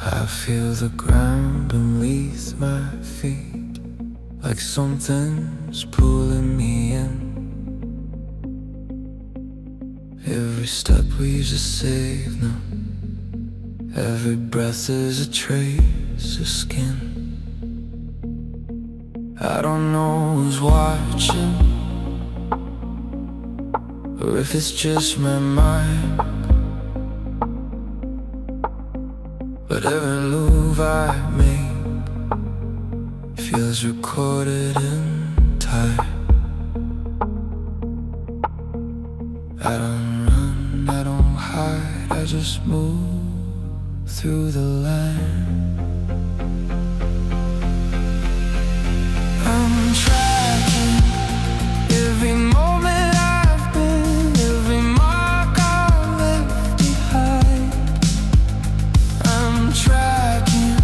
I feel the ground beneath my feet, like something's pulling me in. Every step weaves a signal, every breath is a trace of skin. I don't know who's watching, or if it's just my mind, but every move I make feels recorded in time. I don't run, I don't hide, I just move through the line. I'm tracking every moment I've been, every mark I left behind. I'm tracking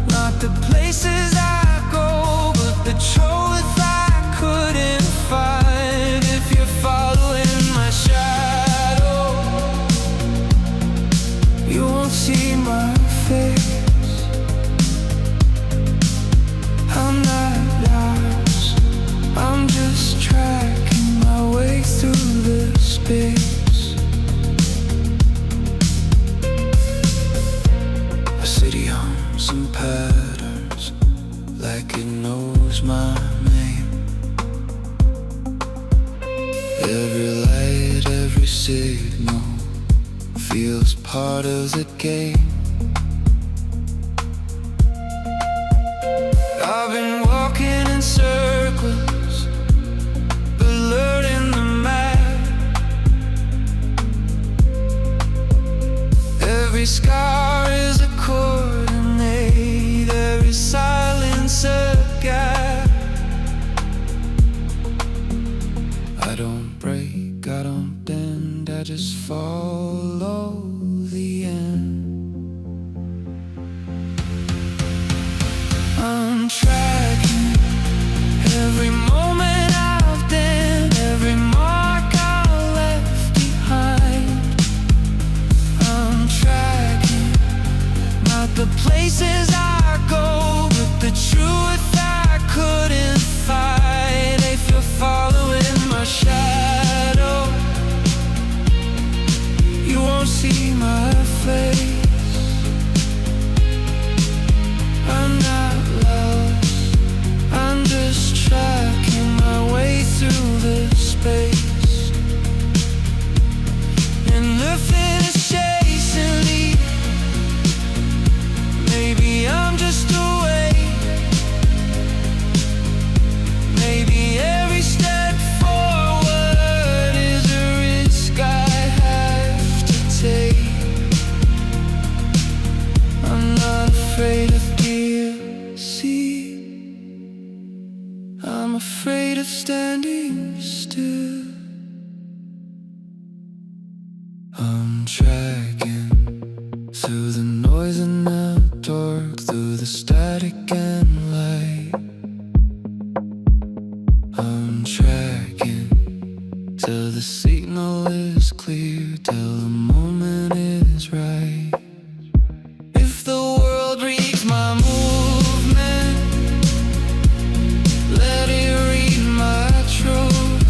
not the places I go, but the truth I couldn't find. If you're following my shadow, you won't see my face. I'm not lost, I'm just tracking my way through the space. The city hums in patterns, like it knows my name. Every light, every signal feels part of the game. I've been walking in circles, but learning the map. Every scar is a coordinate, every silence a gap. I don't break, I don't bend, I just follow the end. I'm tracking every moment I've done, every mark I left behind. I'm tracking not the places I go, but the truth I couldn't find. If you're following my shadow, you won't see my face. I'm not lost, I'm just tracking my way through the space. And nothing is chasing me. Maybe I'm just awake. Maybe every step forward is a risk I have to take. I'm not afraid of I'm afraid of standing still. I'm tracking through the noise and the dark, through the static and light. I'm tracking till the signal is clear, till the moment is right. If the world reads my movement, let it read my truth.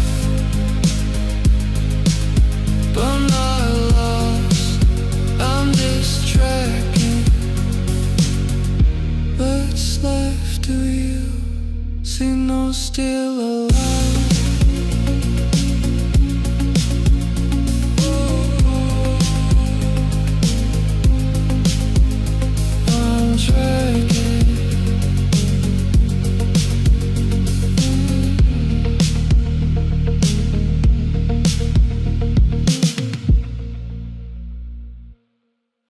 But I'm not lost, I'm just tracking. What's left of you? Signals still alive.